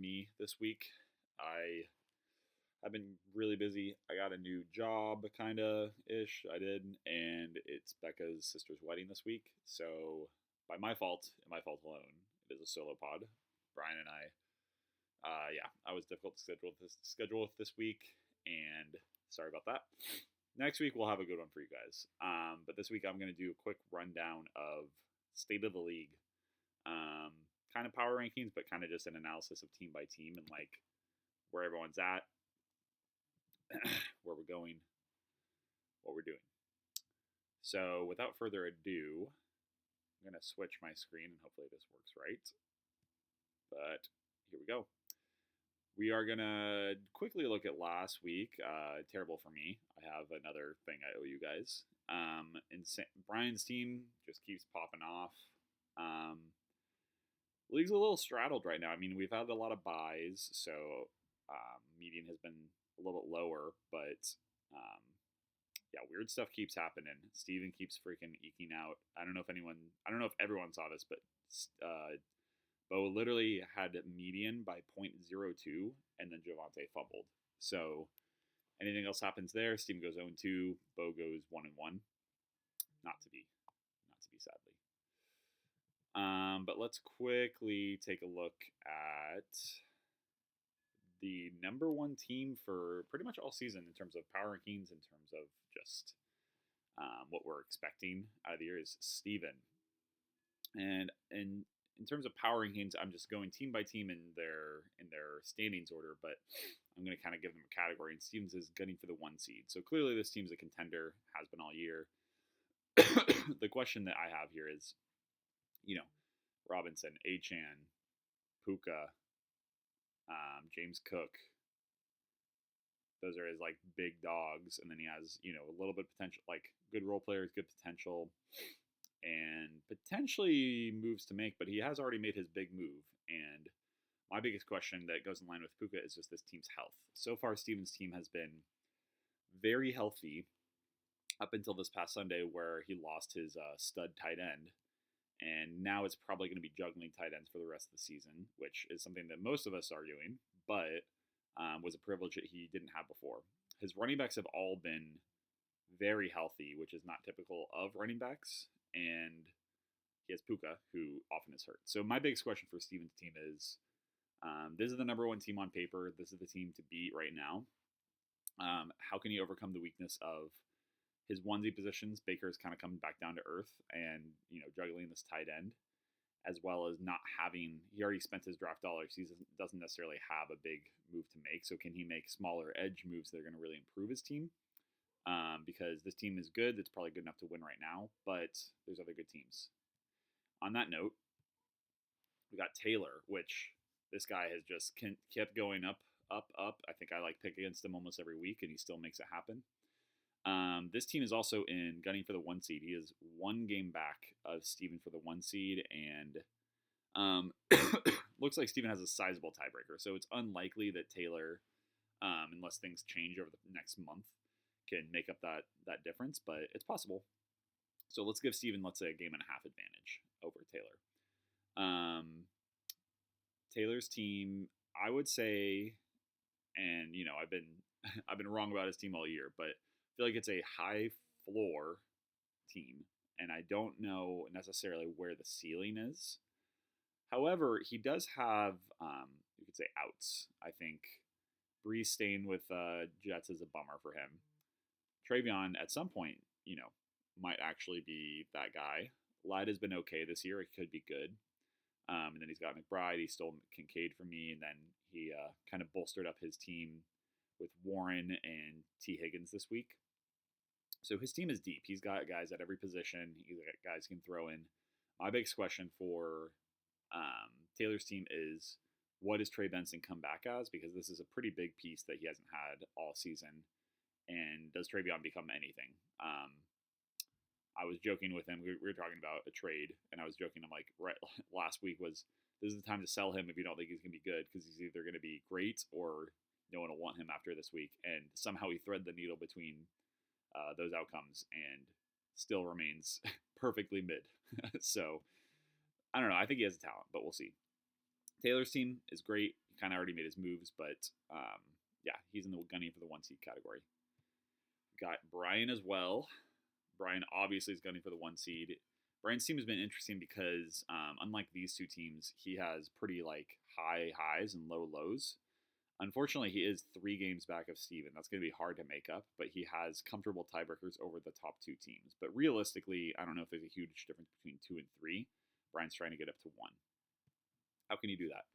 me this week. I have been really busy. I got a new job, kind of ish. I did, and it's Becca's sister's wedding this week. So, by my fault and my fault alone, it is a solo pod. Brian and yeah, I was difficult to schedule with this week, and sorry about that. Next week we'll have a good one for you guys. But this week I'm going to do a quick rundown of state of the league, um, kind of power rankings, but kind of just an analysis of team by team and like where everyone's at, where we're going, what we're doing. So without further ado, I'm going to switch my screen and hopefully this works right. But here we go. We are going to quickly look at last week. Terrible for me. I have another thing I owe you guys. Brian's team just keeps popping off. League's a little straddled right now. I mean, we've had a lot of buys, so median has been a little bit lower, but yeah, weird stuff keeps happening. Steven keeps freaking eking out. I don't know if everyone saw this, but Bo literally had median by 0.02, and then Javante fumbled. So anything else happens there, Steven goes 0-2, Bo goes 1-1. Not to be sadly. But let's quickly take a look at the number one team for pretty much all season in terms of power rankings, in terms of just what we're expecting out of the year is Steven. And in terms of power rankings, I'm just going team by team in their standings order, but I'm going to kind of give them a category. And Steven's is gunning for the 1 seed. So clearly this team's a contender, has been all year. The question that I have here is, Robinson, Achane, Puka, James Cook. Those are his like big dogs, and then he has a little bit of potential, like good role players, good potential, and potentially moves to make. But he has already made his big move, and my biggest question that goes in line with Puka is just this team's health. So far, Steven's team has been very healthy up until this past Sunday, where he lost his stud tight end. And now it's probably going to be juggling tight ends for the rest of the season, which is something that most of us are doing, but was a privilege that he didn't have before. His running backs have all been very healthy, which is not typical of running backs, and he has Puka, who often is hurt. So my biggest question for Steven's team is, this is the number one team on paper. This is the team to beat right now. How can he overcome the weakness of his onesie positions? Baker's kind of coming back down to earth and, juggling this tight end, as well as not having, he already spent his draft dollars. He doesn't necessarily have a big move to make. So can he make smaller edge moves that are going to really improve his team? Because this team is good. It's probably good enough to win right now, but there's other good teams. On that note, we got Taylor, which this guy has just kept going up. I think I pick against him almost every week, and he still makes it happen. This team is also in gunning for the 1 seed. He is 1 game back of Steven for the 1 seed, and looks like Steven has a sizable tiebreaker. So it's unlikely that Taylor, unless things change over the next month, can make up that difference, but it's possible. So let's give Steven, let's say, a game and a half advantage over Taylor. Taylor's team, I would say, and I've been wrong about his team all year, but I feel like it's a high floor team, and I don't know necessarily where the ceiling is. However, he does have, you could say, outs. I think Brees staying with Jets is a bummer for him. Travion, at some point, might actually be that guy. Ladd has been okay this year. It could be good. And then he's got McBride. He stole Kincaid from me, and then he kind of bolstered up his team with Warren and T. Higgins this week. So his team is deep. He's got guys at every position. He's got guys he can throw in. My biggest question for Taylor's team is, what does Trey Benson come back as? Because this is a pretty big piece that he hasn't had all season. And does Travion become anything? I was joking with him. We were talking about a trade, and I was joking. I'm like, right, last week was, this is the time to sell him if you don't think he's going to be good, because he's either going to be great or no one will want him after this week. And somehow he threaded the needle between those outcomes and still remains perfectly mid. So I don't know. I think he has a talent, but we'll see. Taylor's team is great. He kind of already made his moves, but yeah, he's in the gunning for the 1 seed category. Got Brian as well. Brian obviously is gunning for the 1 seed. Brian's team has been interesting because unlike these two teams, he has pretty like high highs and low lows. Unfortunately, he is 3 games back of Steven. That's going to be hard to make up, but he has comfortable tiebreakers over the top 2 teams. But realistically, I don't know if there's a huge difference between 2 and 3. Brian's trying to get up to 1. How can you do that?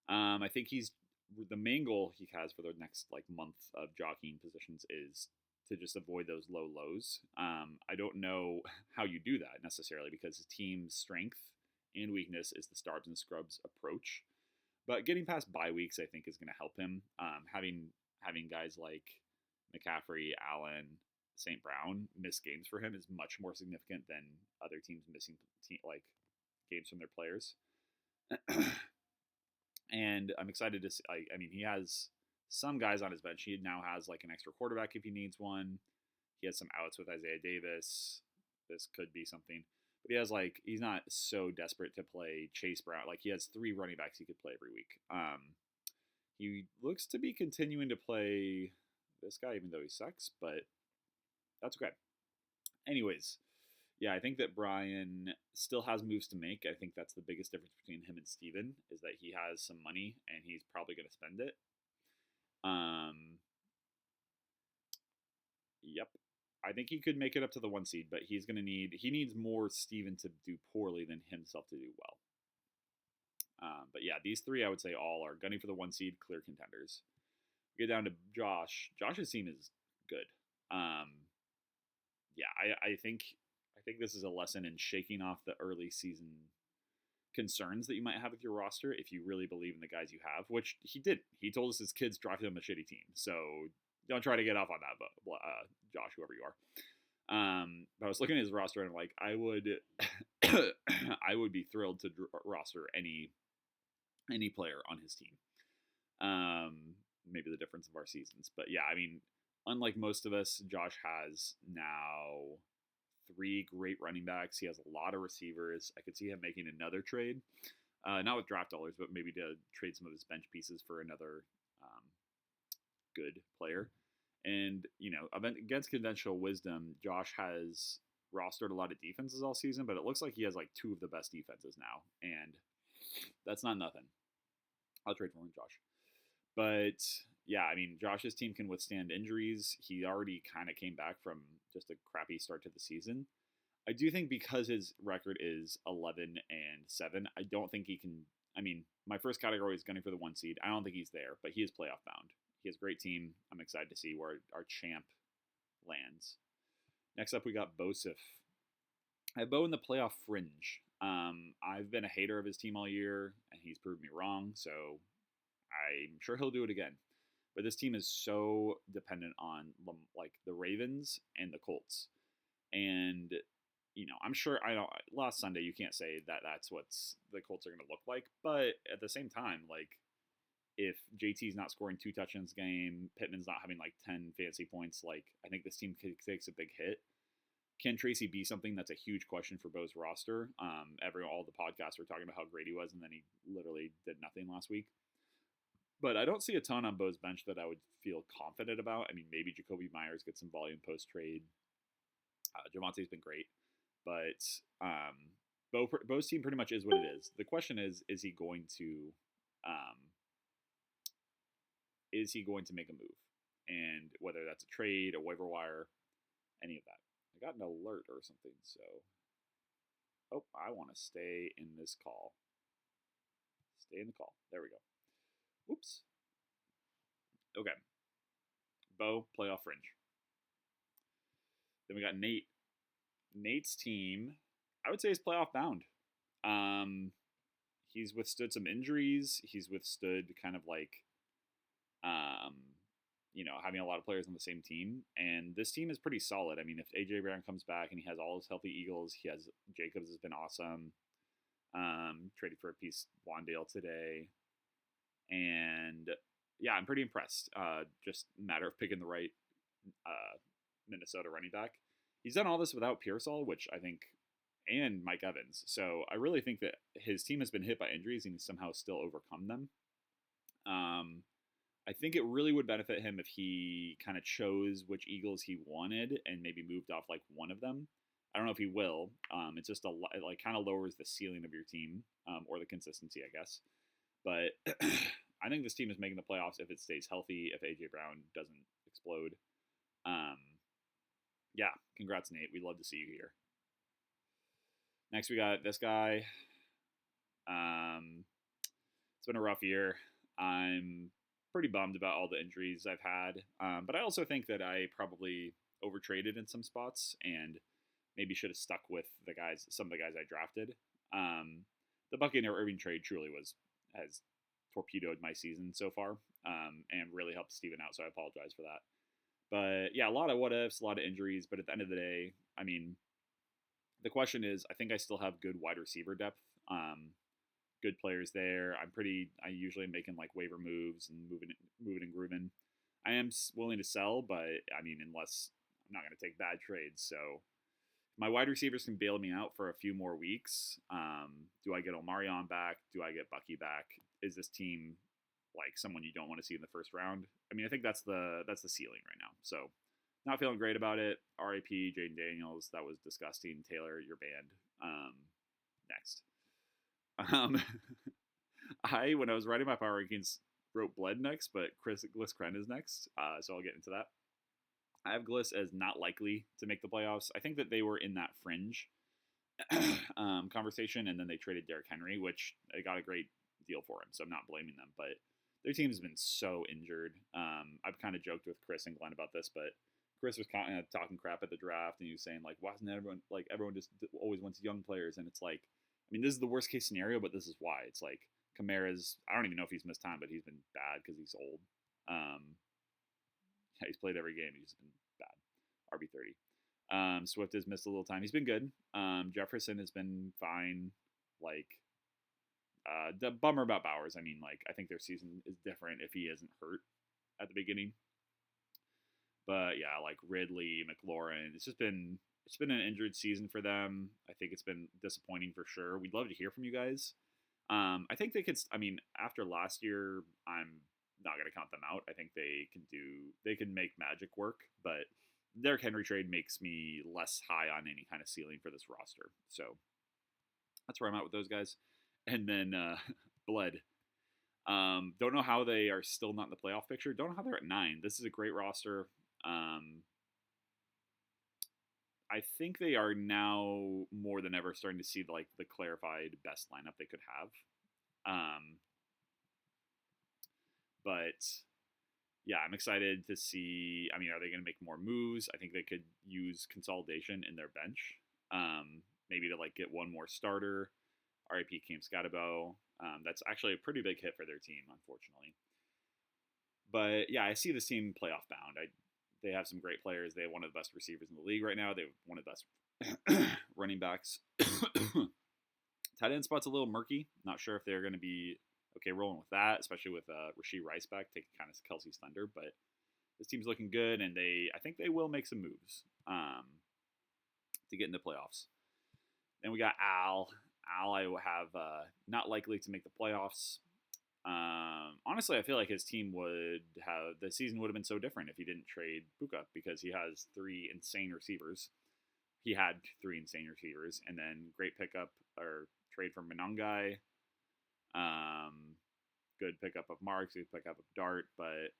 I think the main goal he has for the next like month of jockeying positions is to just avoid those low lows. I don't know how you do that necessarily because his team's strength and weakness is the starbs and scrubs approach. But getting past bye weeks, I think, is going to help him. Having guys like McCaffrey, Allen, St. Brown miss games for him is much more significant than other teams missing games from their players. And I'm excited to see. I mean, he has some guys on his bench. He now has like an extra quarterback if he needs one. He has some outs with Isaiah Davis. This could be something. But he has he's not so desperate to play Chase Brown. Like he has 3 running backs he could play every week. He looks to be continuing to play this guy even though he sucks, but that's okay. Anyways, yeah, I think that Brian still has moves to make. I think that's the biggest difference between him and Steven is that he has some money and he's probably going to spend it. Yep. I think he could make it up to the 1 seed, but he needs more Steven to do poorly than himself to do well. But yeah, these 3 I would say all are gunning for the 1 seed, clear contenders. We get down to Josh. Josh's team is good. Yeah, I think this is a lesson in shaking off the early season concerns that you might have with your roster if you really believe in the guys you have, which he did. He told us his kids drafted him a shitty team, so don't try to get off on that, Josh, whoever you are. But I was looking at his roster and I'm like, I would be thrilled to roster any player on his team. Maybe the difference of our seasons, but yeah, I mean, unlike most of us, Josh has now 3 great running backs. He has a lot of receivers. I could see him making another trade, not with draft dollars, but maybe to trade some of his bench pieces for another good player. And, against conventional wisdom, Josh has rostered a lot of defenses all season, but it looks like he has 2 of the best defenses now. And that's not nothing. I'll trade for him, Josh. But yeah, I mean, Josh's team can withstand injuries. He already kind of came back from just a crappy start to the season. I do think because his record is 11-7, I don't think he can. I mean, my first category is gunning for the 1 seed. I don't think he's there, but he is playoff bound. He has a great team. I'm excited to see where our champ lands. Next up, we got Bosif. I have Bo in the playoff fringe. I've been a hater of his team all year, and he's proved me wrong, so I'm sure he'll do it again. But this team is so dependent on the Ravens and the Colts. And, I'm sure last Sunday you can't say that that's what the Colts are going to look like. But at the same time, if JT's not scoring 2 touchdowns a game, Pittman's not having 10 fantasy points, I think this team takes a big hit. Can Tracy be something? That's a huge question for Bo's roster. All the podcasts were talking about how great he was, and then he literally did nothing last week. But I don't see a ton on Bo's bench that I would feel confident about. I mean, maybe Jacoby Myers gets some volume post-trade. Javante's been great. But Bo's team pretty much is what it is. The question is he going to make a move? And whether that's a trade, a waiver wire, any of that. I got an alert or something, so... Oh, I want to stay in this call. Stay in the call. There we go. Whoops. Okay. Bo, playoff fringe. Then we got Nate. Nate's team, I would say, is playoff bound. He's withstood some injuries. He's withstood kind of having a lot of players on the same team. And this team is pretty solid. I mean, if A.J. Brown comes back and he has all his healthy Eagles, Jacobs has been awesome. Traded for a piece Wandale today. And yeah, I'm pretty impressed. Just a matter of picking the right Minnesota running back. He's done all this without Pearsall, which I think and Mike Evans. So I really think that his team has been hit by injuries and he's somehow still overcome them. I think it really would benefit him if he kind of chose which Eagles he wanted and maybe moved off like one of them. I don't know if he will. It's just it like kind of lowers the ceiling of your team, or the consistency, I guess. But I think this team is making the playoffs if it stays healthy. If AJ Brown doesn't explode, um, yeah, congrats, Nate. We'd love to see you here. Next, we got this guy. It's been a rough year. I'm pretty bummed about all the injuries I've had, but I also think that I probably overtraded in some spots and maybe should have stuck with some of the guys I drafted. The Buccaneer Irving trade truly has torpedoed my season so far, and really helped Steven out. So I apologize for that. But yeah, a lot of what ifs, a lot of injuries. But at the end of the day, I mean, the question is, I think I still have good wide receiver depth. Good players there. I usually am making like waiver moves and moving and grooving. I am willing to sell, but I mean, unless I'm not going to take bad trades. So my wide receivers can bail me out for a few more weeks. Do I get Omarion back? Do I get Bucky back? Is this team like someone you don't want to see in the first round? I mean, I think that's the ceiling right now. So not feeling great about it. RIP Jaden Daniels. That was disgusting. Taylor, you're banned. Next. When I was writing my power rankings, wrote Bled next, but Gliss Kren is next. So I'll get into that. I have Gliss as not likely to make the playoffs. I think that they were in that fringe conversation, and then they traded Derrick Henry, which they got a great deal for him. So I'm not blaming them, but their team has been so injured. I've kind of joked with Chris and Glenn about this, but Chris was kind of talking crap at the draft, and he was saying like, "Why isn't everyone just always wants young players?" And it's like, I mean, this is the worst case scenario, but this is why. It's like Kamara's. I don't even know if he's missed time, but he's been bad because he's old. Yeah, he's played every game. He's been bad. RB30. Swift has missed a little time. He's been good. Jefferson has been fine. Like, the bummer about Bowers. I mean, like, I think their season is different if he isn't hurt at the beginning. But yeah, like Ridley, McLaurin, it's been an injured season for them. I think it's been disappointing for sure. We'd love to hear from you guys. I think they could. I mean, after last year, I'm not going to count them out. I think they can make magic work. But Derrick Henry trade makes me less high on any kind of ceiling for this roster. So that's where I'm at with those guys. And then Bled. Don't know how they are still not in the playoff picture. Don't know how they're at 9. This is a great roster. I think they are now more than ever starting to see like the clarified best lineup they could have. But yeah, I'm excited to see. I mean, are they going to make more moves? I think they could use consolidation in their bench. Maybe to like get one more starter. RIP Cam Scotabo. That's actually a pretty big hit for their team, unfortunately. But yeah, I see this team playoff bound. They have some great players. They have one of the best receivers in the league right now. They have one of the best running backs. Tight end spot's a little murky. Not sure if they're going to be okay rolling with that, especially with Rashee Rice back, taking kind of Kelsey's thunder. But this team's looking good, and I think they will make some moves to get into playoffs. Then we got Al. Al, I have not likely to make the playoffs. Honestly, I feel like his team the season would have been so different if he didn't trade Puka, because he has 3 insane receivers. He had 3 insane receivers, and then great pickup or trade from Monangai. Good pickup of Marks, good pickup of Dart, but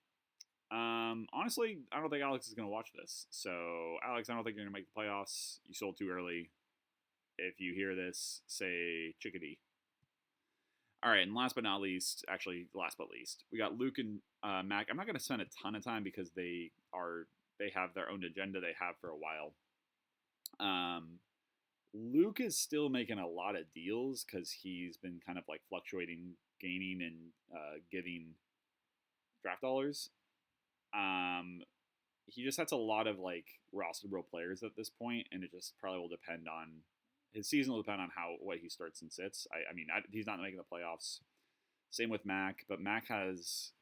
honestly, I don't think Alex is going to watch this. So, Alex, I don't think you're going to make the playoffs. You sold too early. If you hear this, say chickadee. All right, and last but least, we got Luke and Mac. I'm not going to spend a ton of time because they have their own agenda they have for a while. Luke is still making a lot of deals because he's been kind of like fluctuating, gaining and giving draft dollars. He just has a lot of like rosterable players at this point, and it just probably will depend on his season will depend on what he starts and sits. I mean, he's not making the playoffs. Same with Mac, but Mac is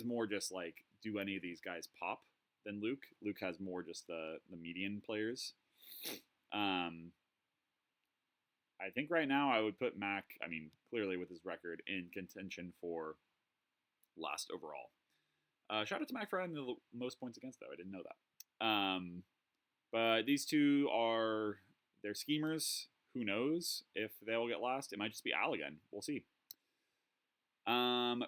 more just like, do any of these guys pop than Luke? Luke has more just the median players. I think right now I would put Mac, I mean, clearly with his record, in contention for last overall. Shout out to Mac for having the most points against, though. I didn't know that. But these two are, they're schemers. Who knows if they'll get last? It might just be Al again. We'll see.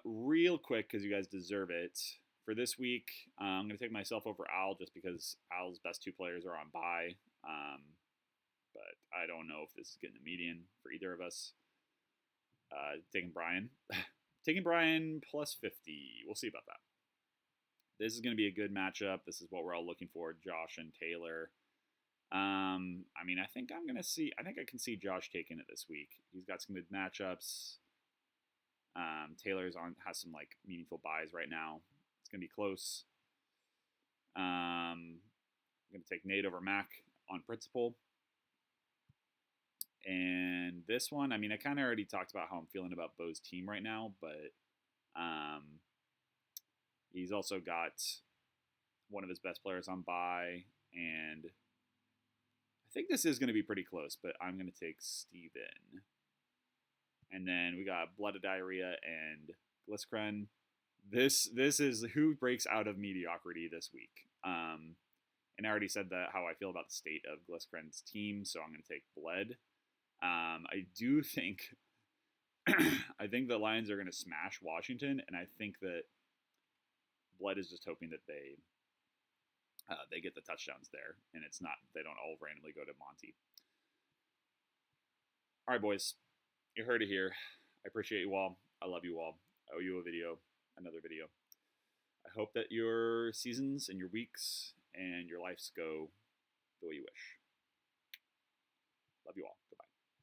Real quick, because you guys deserve it. For this week, I'm going to take myself over Al just because Al's best two players are on bye. But I don't know if this is getting a median for either of us. Taking Brian. Taking Brian plus 50. We'll see about that. This is going to be a good matchup. This is what we're all looking for, Josh and Taylor. I mean, I think I can see Josh taking it this week. He's got some good matchups. Taylor's has some like meaningful buys right now. It's going to be close. I'm going to take Nate over Mac on principle. And this one, I mean, I kind of already talked about how I'm feeling about Bo's team right now, but he's also got one of his best players on bye, and I think this is going to be pretty close, but I'm going to take Steven. And then we got Blood of Diarrhea and Gliscren. This is who breaks out of mediocrity this week. And I already said that how I feel about the state of Gliscren's team, so I'm going to take Bled. I do think I think the Lions are going to smash Washington, and I think that Bled is just hoping that they get the touchdowns there, and it's not they don't all randomly go to Monty. All right, boys, you heard it here. I appreciate you all. I love you all. I owe you another video. I hope that your seasons and your weeks and your lives go the way you wish. Love you all.